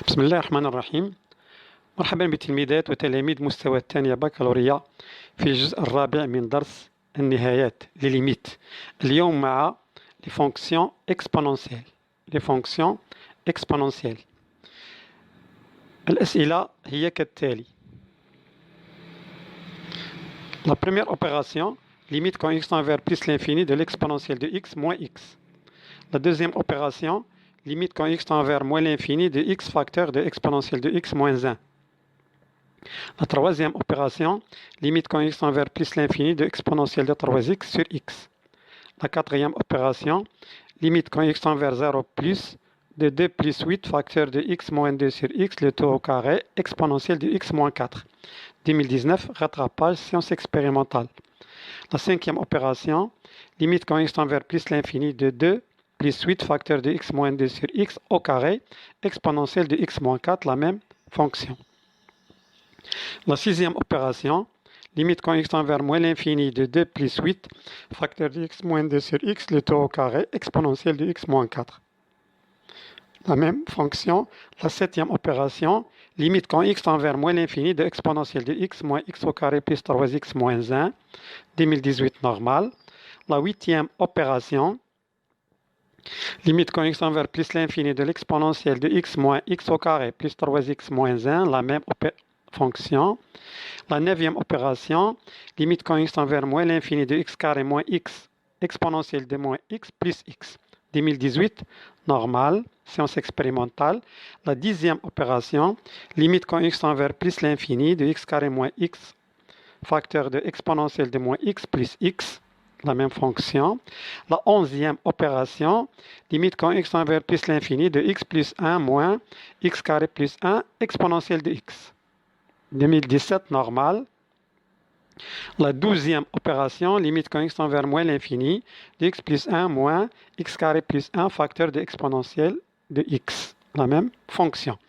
بسم الله الرحمن الرحيم. مرحبا بتلميذات وتلاميذ مستوى الثانية بكالوريا في الجزء الرابع من درس النهايات ليميت. اليوم مع les fonctions exponentielles. الأسئلة هي كالتالي. La première opération, limite quand x tend vers plus l'infini de l'exponentielle de x moins x. La deuxième opération, limite quand x tend vers moins l'infini de x facteur de exponentielle de x moins 1. La troisième opération, limite quand x tend vers plus l'infini de exponentielle de 3x sur x. La quatrième opération, limite quand x tend vers 0 plus de 2 plus 8 facteur de x moins 2 sur x, le tout au carré, exponentielle de x moins 4. 2019, rattrapage, sciences expérimentales. La cinquième opération, limite quand x tend vers plus l'infini de 2 plus 8 facteur de x moins 2 sur x au carré, exponentielle de x moins 4, la même fonction. La sixième opération, limite quand x tend vers moins l'infini de 2 plus 8 facteur de x moins 2 sur x, le tout au carré, exponentielle de x moins 4. La même fonction. La septième opération, limite quand x tend vers moins l'infini de exponentielle de x moins x au carré plus 3x moins 1, 2018 normal. La huitième opération, limite quand x tend vers plus l'infini de l'exponentielle de x moins x au carré plus 3x moins 1, la même fonction. La neuvième opération, limite quand x tend vers moins l'infini de x carré moins x exponentielle de moins x plus x. 2018, normal, science expérimentale. La dixième opération, limite quand x tend vers plus l'infini de x carré moins x facteur de exponentielle de moins x plus x, la même fonction. La onzième opération, limite quand x tend vers plus l'infini de x plus 1 moins x carré plus 1 exponentielle de x. 2017, normal. La douzième opération, limite quand x tend vers moins l'infini de x plus 1 moins x carré plus 1 facteur de exponentielle de x, la même fonction.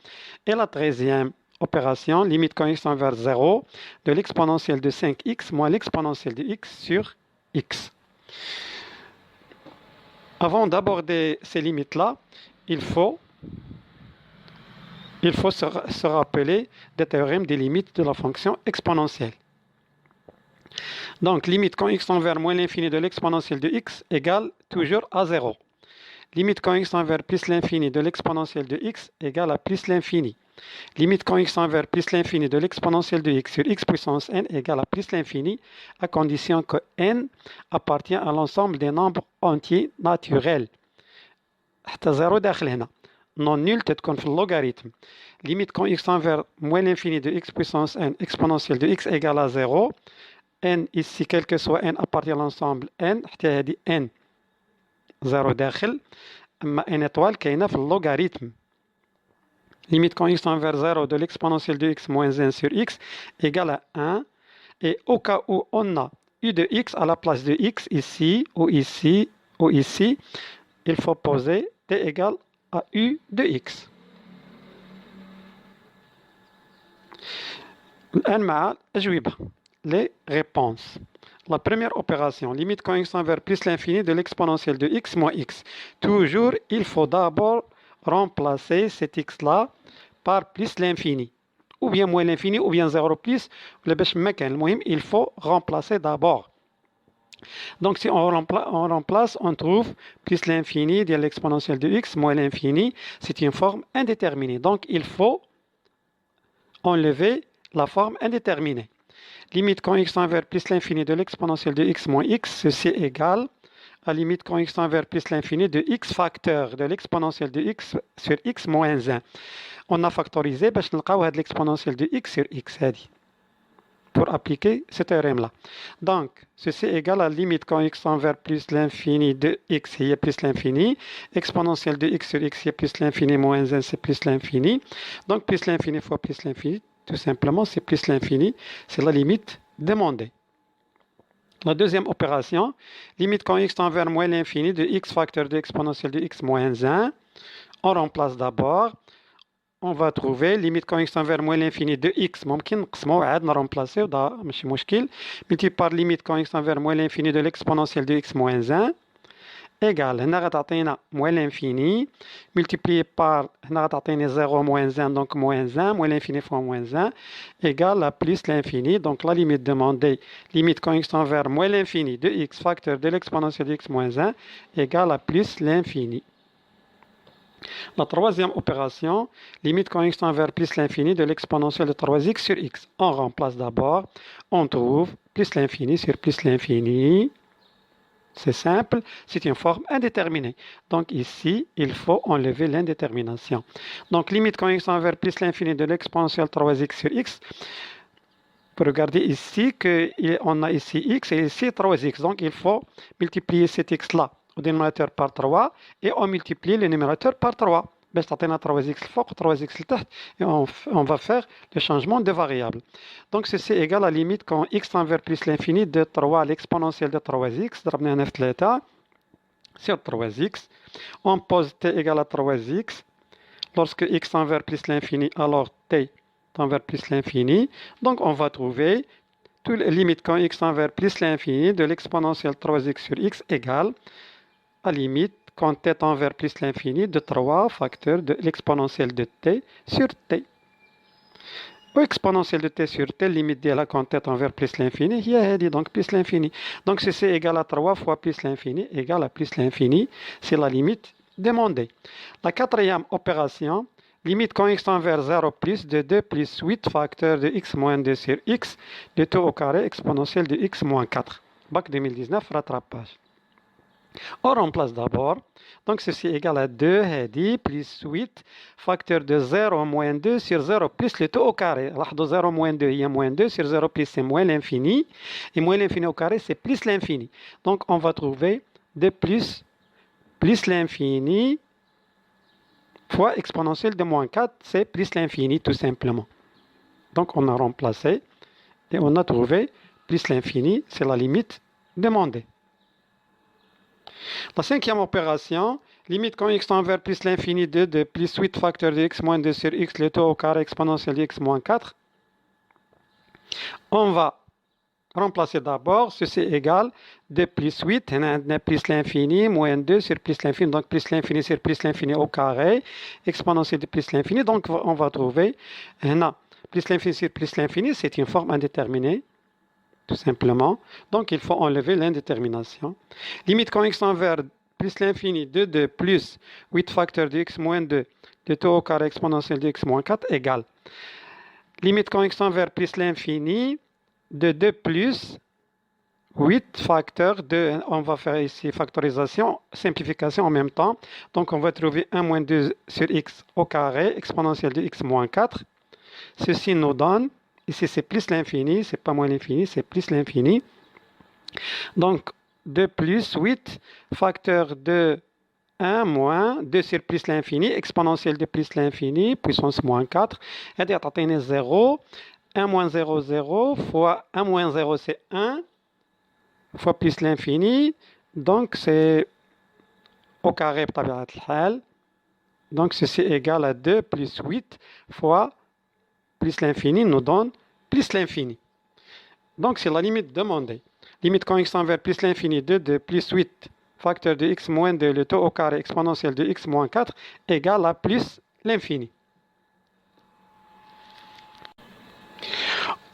Et la treizième opération, limite quand x tend vers 0 de l'exponentielle de 5x moins l'exponentielle de x sur x. Avant d'aborder ces limites-là, il faut se rappeler des théorèmes des limites de la fonction exponentielle. Donc, limite quand x tend vers moins l'infini de l'exponentielle de x égale toujours à 0. Limite quand x tend vers plus l'infini de l'exponentielle de x égale à plus l'infini. Limite quand x tend vers plus l'infini de l'exponentielle de x sur x puissance n égale à plus l'infini, à condition que n appartient à l'ensemble des nombres entiers naturels. حتى 0 داخل هنا. Non nul تتكون في اللوغاريتم. Limite quand x tend vers moins l'infini de x puissance n exponentielle de x égale à 0. n ici, quel que soit n, appartient à l'ensemble n, حتى هذه n 0 داخل. أما n étoile كاينة في اللوغاريتم. Limite quand x tend vers 0 de l'exponentielle de x moins 1 sur x égale à 1. Et au cas où on a u de x à la place de x ici, ou ici, ou ici, il faut poser t égale à u de x. الآن مع الأجوبة. Les réponses. La première opération, limite quand x tend vers plus l'infini de l'exponentielle de x moins x. Toujours, il faut d'abord remplacer cet x-là par plus l'infini. Ou bien moins l'infini, ou bien 0 plus. Il faut remplacer d'abord. Donc, si on remplace, on trouve plus l'infini de l'exponentielle de x moins l'infini. C'est une forme indéterminée. Donc, il faut enlever la forme indéterminée. Limite quand x tend vers plus l'infini de l'exponentielle de x moins x, ceci égale à limite quand x tend vers plus l'infini de x facteur de l'exponentielle de x sur x moins 1. On a factorisé باش نلقاو هاد l'exponentielle de x sur x هادي pour appliquer ce théorème-là. Donc, ceci égale à limite quand x tend vers plus l'infini de x, il y a plus l'infini, exponentielle de x sur x, il y a plus l'infini, moins 1, c'est plus l'infini. Donc, plus l'infini fois plus l'infini, tout simplement, c'est plus l'infini, c'est la limite demandée. La deuxième opération, limite quand x tend vers moins l'infini de x facteur de exponentielle de x moins 1, on remplace d'abord. On va trouver limite quand x tend vers moins l'infini de x ممكن نقسمو عاد نرمبلاسيو ماشي مشكل multiplié par limite quand x tend vers moins l'infini de l'exponentielle de x moins 1 égale هنا غتعطينا moins l'infini multiplié par هنا غتعطيني 0 moins 1 donc moins 1 moins l'infini fois moins 1 égale à plus l'infini. Donc la limite demandée, limite quand x tend vers moins l'infini de x facteur de l'exponentielle de x moins 1 égale à plus l'infini. La troisième opération, limite quand x tend vers plus l'infini de l'exponentielle de 3x sur x. On remplace d'abord, on trouve plus l'infini sur plus l'infini. C'est simple, c'est une forme indéterminée. Donc ici, il faut enlever l'indétermination. Donc limite quand x tend vers plus l'infini de l'exponentielle 3x sur x. Pour regarder ici qu'on a ici x et ici 3x. Donc il faut multiplier cet x-là au dénominateur par 3 et on multiplie le numérateur par 3. باش تعطينا 3x الفوق و 3x لتحت et on va faire le changement de variable. Donc ceci égale à limite quand x tend vers plus l'infini de 3 à l'exponentielle de 3x ضربنا هنا في 3 sur 3x. On pose t égale à 3x. Lorsque x tend vers plus l'infini, alors t tend vers plus l'infini. Donc on va trouver toute limite quand x tend vers plus l'infini de l'exponentielle 3x sur x égale à limite quand t tend vers plus l'infini de 3 facteurs de l'exponentielle de t sur t. Ou exponentielle de t sur t, limite ديالها quand t tend vers plus l'infini, هي هذه donc plus l'infini. Donc ceci égale à 3 fois plus l'infini égale à plus l'infini. C'est la limite demandée. La quatrième opération, limite quand x tend vers 0 plus de 2 plus 8 facteurs de x moins 2 sur x, de t au carré exponentielle de x moins 4. Bac 2019, rattrapage. On remplace d'abord. Donc ceci égale à 2 plus 8 facteur de 0 moins 2 sur 0 plus le t au carré. لاحظوا 0 moins 2 il y a moins 2 sur 0 plus c'est moins l'infini. Et moins l'infini au carré c'est plus l'infini. Donc on va trouver 2 plus l'infini fois exponentielle de moins 4 c'est plus l'infini tout simplement. Donc on a remplacé et on a trouvé plus l'infini, c'est la limite demandée. La cinquième opération, limite quand x tend vers plus l'infini de plus 8 facteur de x moins 2 sur x, le t au carré exponentielle de x moins 4. On va remplacer d'abord, ceci égale 2 plus 8, plus l'infini, moins 2 sur plus l'infini, donc plus l'infini sur plus l'infini au carré, exponentielle de plus l'infini. Donc on va trouver, plus l'infini sur plus l'infini, c'est une forme indéterminée. Tout simplement. Donc, il faut enlever l'indétermination. Limite quand x tend vers plus l'infini de 2 plus 8 facteurs de x moins 2 de t au carré exponentielle de x moins 4 égale. Limite quand x tend vers plus l'infini de 2 plus 8 facteurs de... On va faire ici factorisation, simplification en même temps. Donc, on va trouver 1 moins 2 sur x au carré exponentielle de x moins 4. Ceci nous donne... Ici, c'est plus l'infini, c'est pas moins l'infini, c'est plus l'infini. Donc, 2 plus 8, facteur de 1 moins 2 sur plus l'infini, exponentielle de plus l'infini, puissance moins 4. Et à atteindre 0, 1 moins 0, 0, fois 1 moins 0, c'est 1, fois plus l'infini. Donc, c'est au carré, donc, ceci est égal à 2 plus 8 fois plus l'infini nous donne plus l'infini. Donc, c'est la limite demandée. Limite quand x tend vers plus l'infini de 2 plus 8 facteur de x moins 2 le t au carré exponentielle de x moins 4 égale à plus l'infini.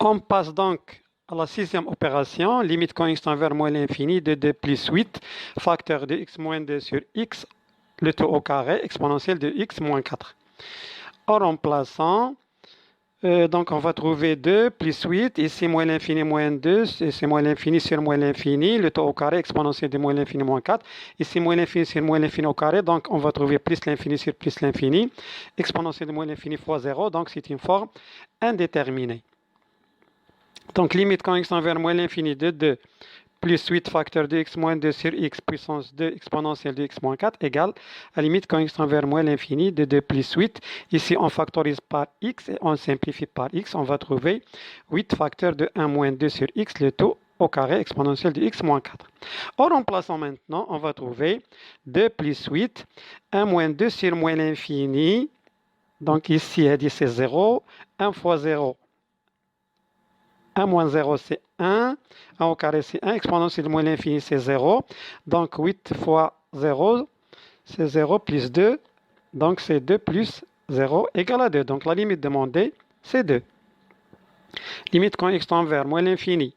On passe donc à la sixième opération. Limite quand x tend vers moins l'infini de 2 plus 8 facteur de x moins 2 sur x le t au carré exponentielle de x moins 4. En remplaçant, donc on va trouver 2 plus 8, ici moins l'infini moins 2, c'est moins l'infini sur moins l'infini, le t au carré exponentielle de moins l'infini moins 4, ici moins l'infini sur moins l'infini au carré, donc on va trouver plus l'infini sur plus l'infini, exponentielle de moins l'infini fois 0, donc c'est une forme indéterminée. Donc limite quand x tend vers moins l'infini de 2 plus 8 facteur de x moins 2 sur x puissance 2 exponentielle de x moins 4 égale à limite quand x tend vers moins l'infini de 2 plus 8. Ici, on factorise par x et on simplifie par x. On va trouver 8 facteur de 1 moins 2 sur x, le tout au carré exponentielle de x moins 4. En remplaçant maintenant, on va trouver 2 plus 8, 1 moins 2 sur moins l'infini. Donc ici, c'est 0, 1 fois 0. 1 moins 0, c'est 1. 1 au carré, c'est 1. Exponentielle de moins l'infini, c'est 0. Donc, 8 fois 0, c'est 0 plus 2, donc c'est 2 plus 0 égale à 2. Donc la limite demandée, c'est 2. Limite quand x tend vers moins l'infini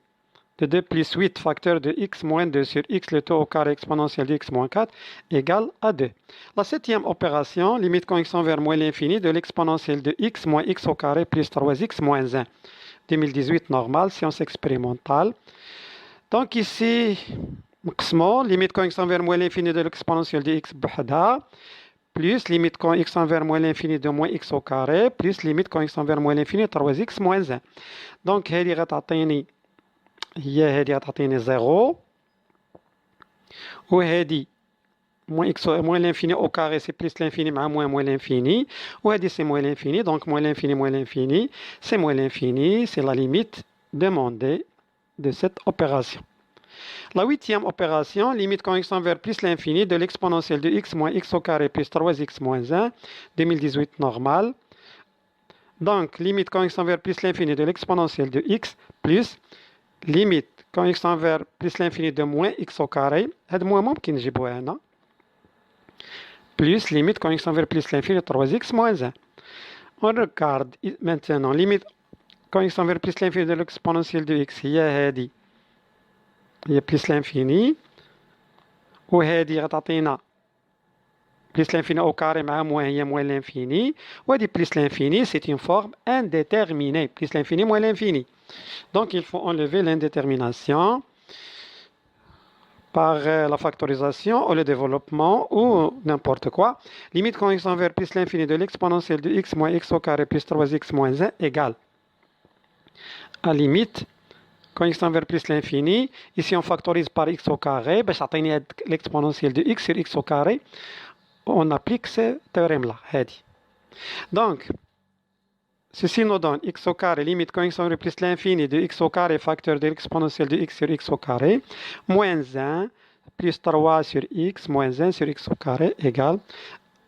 de 2 plus 8 facteur de x moins 2 sur x, le taux au carré exponentiel de x moins 4 égale à 2. La septième opération, limite quand x tend vers moins l'infini de l'exponentielle de x moins x au carré plus 3x moins 1. 2018 normal, science expérimentale. Donc ici, limite quand x tend vers moins l'infini de l'exponentielle de x بوحدها plus limite quand x tend vers moins l'infini de moins x au carré plus limite quand x tend vers moins l'infini de 3x moins 1. Donc هذه غتعطيني هي غتعطيني 0 وهذه moins x moins l'infini au carré c'est plus l'infini مع moins l'infini وهذه c'est moins l'infini donc moins l'infini c'est moins l'infini, c'est la limite demandée de cette opération. La huitième opération, limite quand x tend vers plus l'infini de l'exponentielle de x moins x au carré plus 3x moins 1, 2018 normal. Donc, limite quand x tend vers plus l'infini de l'exponentielle de x plus limite quand x tend vers plus l'infini de moins x au carré, هاد moins ممكن نجيبوها هنا plus limite quand x tend vers plus l'infini de 3x moins 1. On regarde maintenant limite quand x tend vers plus l'infini de l'exponentielle de x هي هذه هي plus l'infini وهذه غتعطينا plus l'infini au carré مع moins هي moins l'infini وهذه plus l'infini c'est une forme indéterminée plus l'infini moins l'infini. Donc il faut enlever l'indétermination par la factorisation ou le développement ou n'importe quoi. Limite quand x tend vers plus l'infini de l'exponentielle de x moins x au carré plus 3x moins 1 égale à limite quand x tend vers plus l'infini, ici on factorise par x au carré, l'exponentielle de x sur x au carré, on applique ce théorème-là. Donc, ceci nous donne x au carré, limite quand x tend vers plus l'infini de x au carré, facteur de l'exponentielle de x sur x au carré, moins 1 plus 3 sur x, moins 1 sur x au carré, égale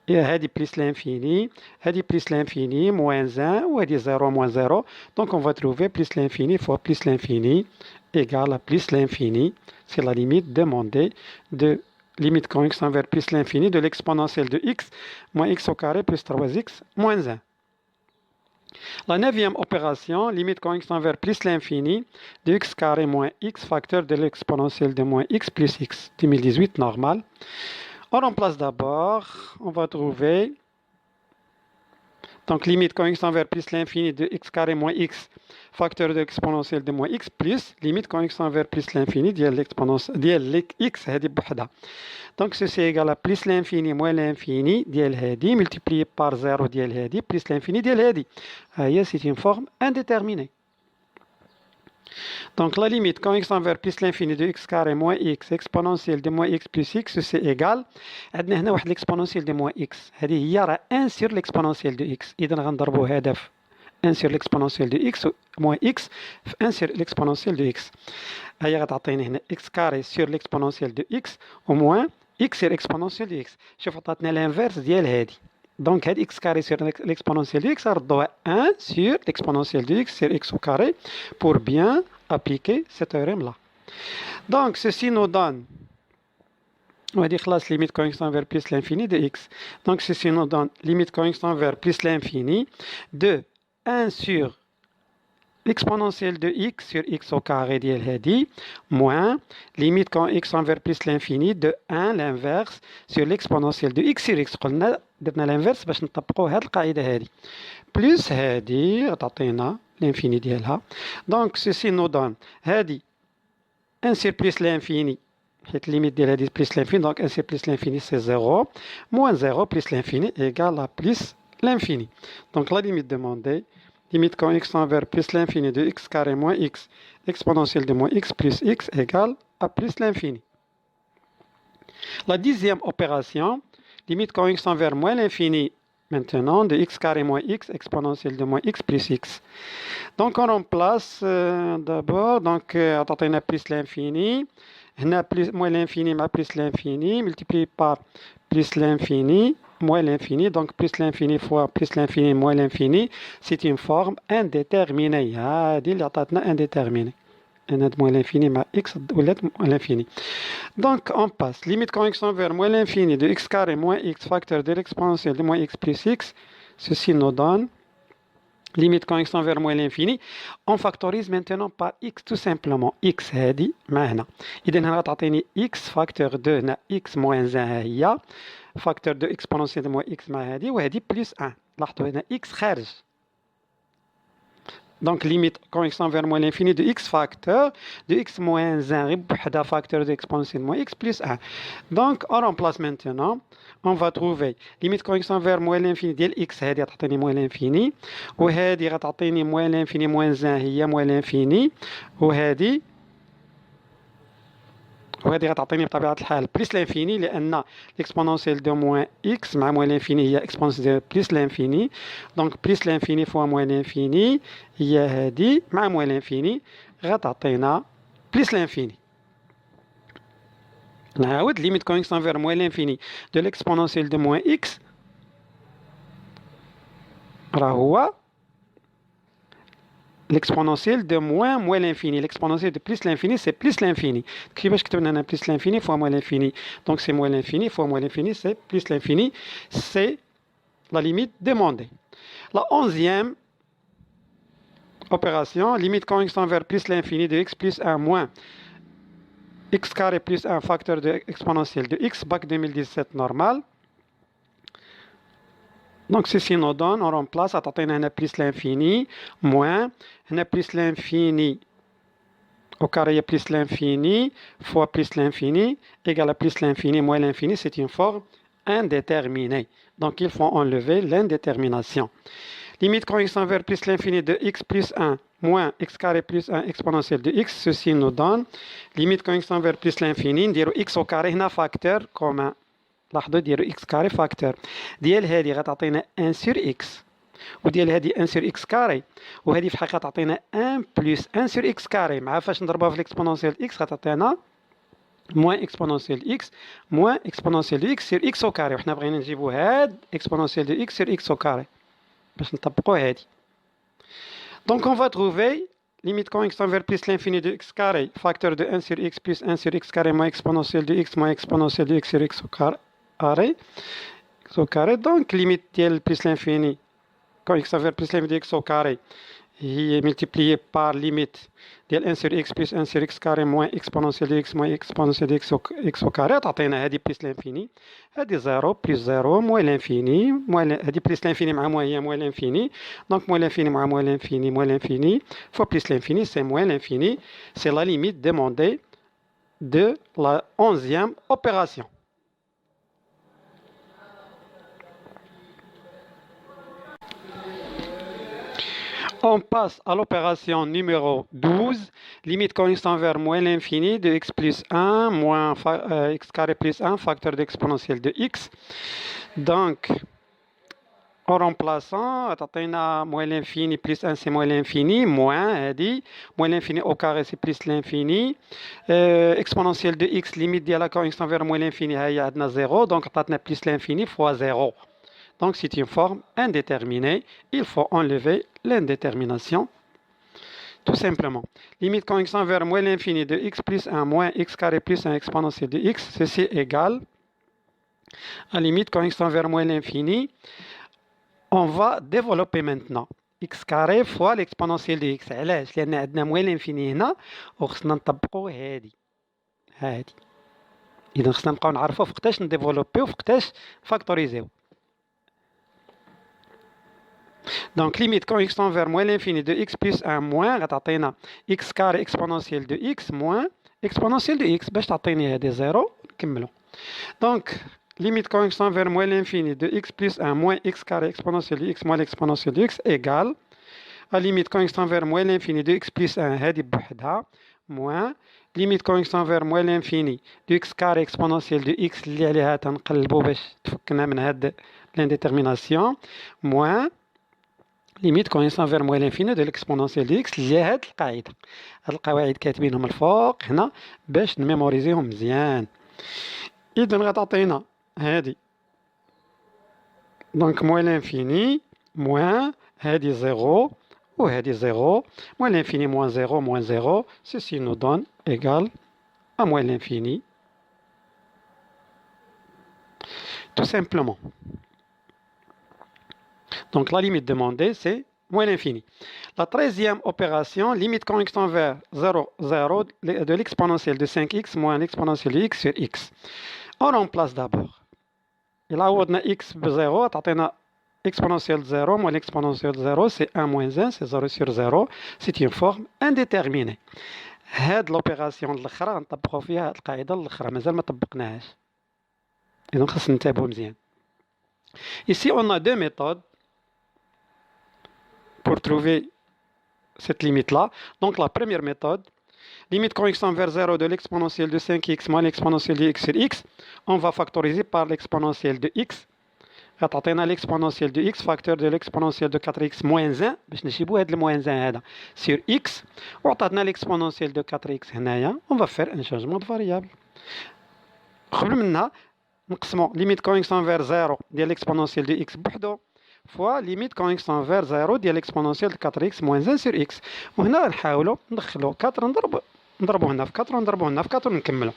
et هذه plus l'infini, هذه plus l'infini, moins 1, ou هذه 0, moins 0. Donc on va trouver plus l'infini fois plus l'infini égale à plus l'infini. C'est la limite demandée de limite quand x tend vers plus l'infini de l'exponentielle de x moins x au carré plus 3x moins 1. La neuvième opération, limite quand x tend vers plus l'infini de x carré moins x facteur de l'exponentielle de moins x plus x. 2018 normal. On remplace d'abord, on va trouver, donc limite quand x tend vers plus l'infini de x carré moins x, facteur de l'exponentielle de moins x, plus limite quand x tend vers plus l'infini de l'exponentielle de x, donc ceci est égal à plus l'infini moins l'infini de multiplié par 0 de plus l'infini de c'est une forme indéterminée. Donc la limite quand x tend vers plus l'infini de x carré moins x exponentielle de moins x plus x c'est égal عندنا هنا واحد l'exponentielle de moins x هذه هي راه 1 sur l'exponentielle de x إذا غنضربوا هذا في 1 sur l'exponentielle de x moins x في 1 sur l'exponentielle de x هي غتعطيني هنا x carré sur l'exponentielle de x au moins x sur l'exponentielle de x. شوف عطاتنا l'inverse ديال هذه. Donc, x carré sur l'exponentielle de x, doit 1 sur l'exponentielle de x sur x au carré pour bien appliquer ce théorème-là. Donc, ceci nous donne, on va dire classe limite quand x tend vers plus l'infini de x. Donc, ceci nous donne limite quand x tend vers plus l'infini de 1 sur l'exponentielle de x sur x au carré ديال moins limite quand x tend vers plus l'infini de 1 l'inverse sur l'exponentielle de x sur x قلنا درنا l'inverse باش نطبقوا هذه القاعده هذه plus هذه غتعطينا l'infini ديالها donc ceci nous donne هذه 1 sur plus l'infini حيت limite ديال هذه plus l'infini donc 1 sur plus l'infini c'est 0 moins 0 plus l'infini égale à plus l'infini. Donc la limite demandée limite quand x tend vers plus l'infini de x carré moins x exponentielle de moins x plus x égale à plus l'infini. La dixième opération, limite quand x tend vers moins l'infini maintenant de x carré moins x exponentielle de moins x plus x. Donc on remplace d'abord, donc on a plus l'infini, moins l'infini mais plus l'infini multiplié par plus l'infini moins l'infini, donc plus l'infini fois plus l'infini moins l'infini, c'est une forme indéterminée. هذه اللي عطاتنا indéterminée. لأن هاد موان لانفيني مع إكس ولات موان لانفيني. دونك أون باس ليميت كون إكس تون فيغ موان لانفيني دو إكس كاري موان إكس فاكتور دو l'exponentielle de moins إكس بلس إكس. Ceci nous donne limite quand x tend vers moins l'infini. On factorise maintenant par x tout simplement. x هادي مع هنا. إذا هنا غتعطيني x فاكتور دو هنا x موان 1 هي فاكتور دو إكسبونونسيال دو موان x مع هادي وهادي بلس 1. لاحظوا هنا x خارج. Donc limite quand x tend vers moins l'infini de x facteur de x moins 1 غير بوحدها facteur de exponentielle moins x plus 1. Donc on remplace maintenant. On va trouver limite quand x tend vers moins l'infini ديال x هذه غتعطيني moins l'infini وهذه غتعطيني moins l'infini moins 1 هي moins l'infini وهذه غتعطيني بطبيعة الحال بلس لانفيني لأن l'exponentielle de moins x مع moins l'infini هي exponentielle بلس l'infini. Donc بلس l'infini fois moins l'infini هي هذه مع moins l'infini غتعطينا بلس l'infini. نعاود limite quand x tend vers moins l'infini de l'exponentielle de moins x راه هو l'exponentielle de moins l'infini. L'exponentielle de plus l'infini, c'est plus l'infini. كيفاش كتبنا هنا plus l'infini fois moins l'infini. Donc c'est moins l'infini fois moins l'infini, c'est plus l'infini. C'est la limite demandée. La 11e opération, limite quand x tend vers plus l'infini de x plus 1 moins x carré plus 1 facteur de exponentielle de x, bac 2017 normal. Donc ceci nous donne, on remplace, تعطينا هنا plus l'infini, moins, هنا plus l'infini, au carré plus l'infini, fois plus l'infini, égale à plus l'infini, moins l'infini, c'est une forme indéterminée. Donc il faut enlever l'indétermination. Limite quand x tend vers plus l'infini de x plus 1, moins x carré plus 1 exponentielle de x, ceci nous donne, limite quand x tend vers plus l'infini, نديرو x au carré هنا facteur commun. لاحظوا ديروا x كاري فاكتور ديال هذه غتعطينا 1 سور x وديال هذه 1 سور x كاري وهذه في الحقيقه تعطينا 1 بلس 1 سور x كاري مع فاش نضربها في الاكسبونونسيال x غتعطينا موان اكسبونونسيال x موان اكسبونونسيال دو x سور x او كاري وحنا بغينا نجيبوا هاد اكسبونونسيال دو x سور x او كاري باش نطبقوا هذه. دونك اون فا تروفي limite quand x tend vers plus l'infini de x carré facteur de 1 sur x plus 1 sur x carré moins exponentielle de x moins exponentielle de x sur x au carré x au carré. Donc limite ديال plus l'infini quand x tend vers plus l'infini de x au carré هي multiplié par limite ديال 1 sur x plus 1 sur x carré moins exponentielle de x moins exponentielle de x au carré تعطينا هذه plus l'infini هذه 0 plus 0 moins l'infini هذه plus l'infini مع moins هي moins l'infini. Donc moins l'infini مع moins l'infini moins l'infini fois plus l'infini c'est moins l'infini. C'est la limite demandée de la 11e opération. On passe à l'opération numéro 12, limite quand x tend vers moins l'infini de x plus 1 moins x carré plus 1 facteur d'exponentielle de x. Donc, en remplaçant, تعطينا moins l'infini plus 1 c'est moins l'infini, moins l'infini au carré c'est plus l'infini, exponentielle de x limite ديالها quand x tend vers moins l'infini هي عندنا 0, donc عطاتنا plus l'infini fois 0. Donc c'est une forme indéterminée, il faut enlever l'indétermination, tout simplement. Limite quand x tend vers moins l'infini de x plus 1 moins x carré plus 1 exponentielle de x, ceci égale à limite quand x tend vers moins l'infini. On va développer maintenant x carré fois l'exponentielle de x. علاش؟ لأن عندنا moins l'infini هنا وخصنا نطبقوا هذه. إذا خصنا نبقاو نعرفوا فوقتاش نديفلوبيو وفوقتاش فاكتوريزيو. Donc limite quand x tend vers moins l'infini de x plus 1 moins غتعطينا x carré exponentielle de x moins exponentielle de x باش تعطيني هذه 0 نكملوا. Donc limite quand x tend vers moins l'infini de x plus 1 moins x carré exponentielle de x moins l'exponentielle de x égale à limite quand x tend vers moins l'infini de x plus 1 هذه بوحدها moins limite quand x tend vers moins l'infini de x carré exponentielle de x اللي عليها تنقلبوا باش تفكنا من هاد l'indétermination moins limite quand x tend vers moins l'infini de l'exponentielle de x اللي هي هاد القاعدة. هاد القواعد كاتبينهم الفوق هنا باش نميموريزيهم مزيان. إذا غتعطينا هادي دونك moins l'infini moins هادي 0 وهذه 0 moins l'infini moins 0 moins 0. Ceci nous donne égal à moins l'infini. Tout simplement. Donc la limite demandée, c'est moins l'infini. La 13e opération, limite quand x tend vers 0, 0 de l'exponentielle de 5x moins l'exponentielle de x sur x. On remplace d'abord. Et là où on a x de 0, on a exponentielle de 0 moins l'exponentielle de 0, c'est 1 moins 1, c'est 0 sur 0. C'est une forme indéterminée. هاد l'opération الاخرى نطبقوا فيها القاعده الاخرى مازال ما طبقناهاش. اذا خاص ننتبهوا مزيان. Ici on a deux méthodes pour trouver cette limite-là. Donc la première méthode, limite quand x tend vers 0 de l'exponentielle de 5x moins l'exponentielle de x sur x, on va factoriser par l'exponentielle de x. غتعطينا l'exponentielle de x facteur de l'exponentielle de 4x moins 1 باش نجيبو هاد الموان 1 هذا sur x وعطاتنا l'exponentielle de 4x هنايا. On va faire un changement de variable. قبل منها نقسمو limite quand x tend vers 0 ديال l'exponentielle de x بوحدو fois limite quand x tend vers 0 ديال l'exponentielle de 4x moins 1 sur x. وهنا نحاولو ندخلو 4 نضربو هنا في 4 ونضربو هنا في 4 ونكملو.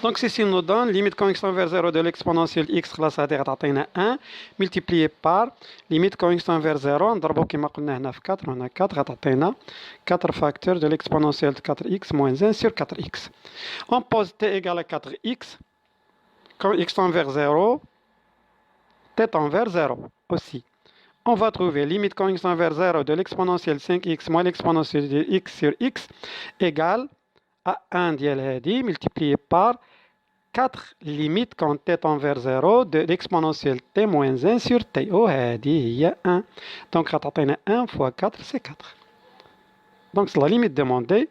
Donc ceci nous donne limite quand x tend vers 0 de l'exponentielle x خلاص هذه غتعطينا 1 multiplié par limite quand x tend vers 0 نضربو كما قلنا هنا في 4 وهنا 4 غتعطينا 4 facteurs de l'exponentielle de 4x moins 1 sur 4x. On pose t égale à 4x quand x tend vers 0 t tend vers 0 aussi. On va trouver limite quand x tend vers 0 de l'exponentielle 5x moins l'exponentielle de x sur x égale à 1 ديال هذه multiplié par 4 limite quand t tend vers 0 de l'exponentielle t moins 1 sur t. وهذه هي 1. Donc غتعطينا 1 fois 4 c'est 4. Donc la limite demandée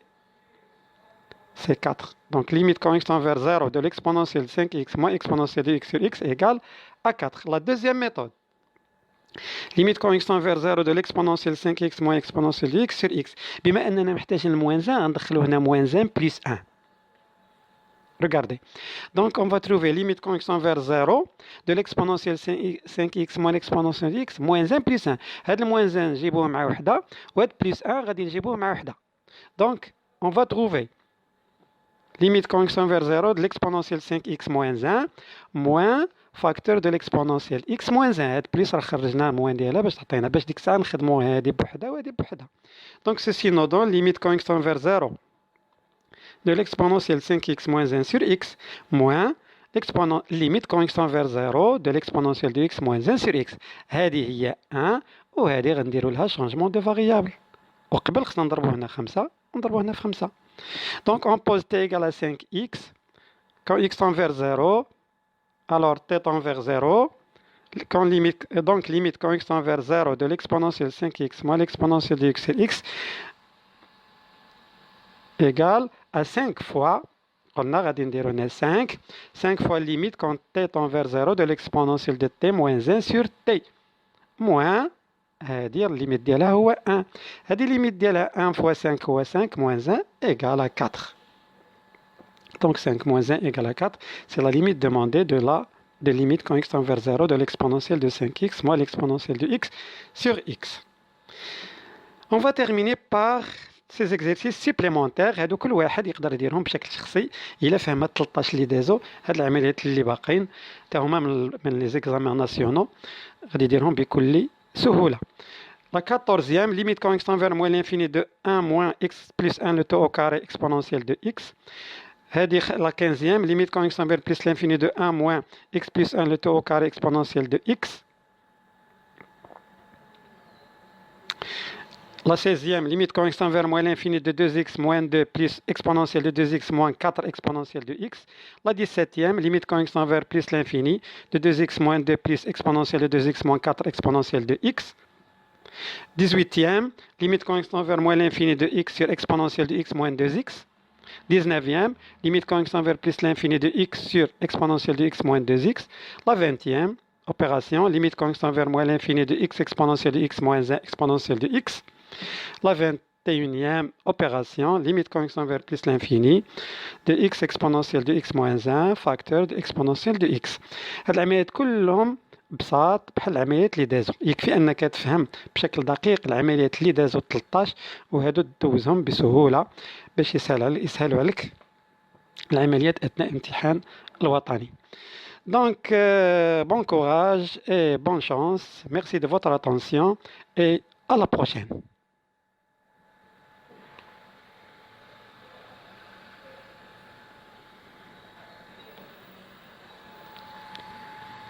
c'est 4. Donc limite quand x tend vers 0 de l'exponentielle 5x moins exponentielle de x sur x égale à 4. La deuxième méthode. Limite quand x tend vers 0 de l'exponentielle 5x moins exponentielle de x sur x. بما أننا محتاجين الموان 1 ندخلو هنا موان 1 plus 1. Regardez. Donc on va trouver limite quand x tend vers 0 de l'exponentielle 5x moins l'exponentielle de x moins 1 plus 1. هاد الموان 1 نجيبوه مع وحدة وهاد plus 1 غادي نجيبوه مع وحدة. Donc on va trouver limite quand x tend vers 0 de l'exponentielle 5x moins 1 moins facteur de l'exponentielle x moins 1. هاد بليس راه خرجنا الموان ديالها باش تعطينا باش ديك الساعه نخدمو هادي بوحدها وهادي بوحدها. Donc ceci nous donne limite quand x tend vers 0 de l'exponentielle 5x moins 1 sur x moins limite quand x tend vers 0 de l'exponentielle de x moins 1 sur x. هذه هي 1 وهذه غنديرو لها changement de variable. وقبل خصنا نضربو هنا 5 ونضربو هنا في 5. Donc on pose t égale à 5x quand x tend vers 0. Alors t tend vers 0, donc limite quand x tend vers 0 de l'exponentielle 5x moins l'exponentielle de x sur x égale à 5 fois, on a غادي نديرو هنا 5 fois limite quand t tend vers 0 de l'exponentielle de t moins 1 sur t moins هذه الليميت ديالها هو 1. هذه الليميت ديالها 1 fois 5 هو 5 moins 1 égale à 4. Donc 5 moins 1 égale à 4, c'est la limite demandée de limite quand x tend vers 0 de l'exponentielle de 5x moins l'exponentielle de x sur x. On va terminer par ces exercices supplémentaires. هادو كل واحد يقدر يديرهم بشكل شخصي إلا فهم 13 اللي دازو. هاد العمليات اللي باقيين تا هما من لي زيكزامان ناسيونو غادي يديرهم بكل سهولة. La 14e, limite quand x tend vers moins l'infini de 1 moins x plus 1 le taux au carré exponentiel de x. La 15e, limite quand x tend vers plus l'infini de 1 moins x plus 1 le taux au carré exponentiel de x. La 16e, limite quand x tend vers moins l'infini de 2x moins 2 plus exponentielle de 2x moins 4 exponentielle de x. La 17e, limite quand x tend vers plus l'infini de 2x moins 2 plus exponentielle de 2x moins 4 exponentielle de x. 18e, limite quand x tend vers moins l'infini de x sur exponentielle de x moins 2x. 19e, limite quand x tend vers plus l'infini de x sur exponentielle de x moins 2x. La 20e, opération, limite quand x tend vers moins l'infini de x exponentielle de x moins 1 exponentielle de x. La 21e, opération, limite quand x tend vers plus l'infini de x exponentielle de x moins 1 facteur de exponentielle de x. هاد العمليات كلهم بساط بحال عمليات لي دازو. يكفي انك تفهم بشكل دقيق العمليات اللي دازو 13 وهادو دوزهم بسهوله باش يسهلوا عليك العمليات اثناء الامتحان الوطني. Donc, bon courage et bonne chance. Merci de votre attention et à la prochaine.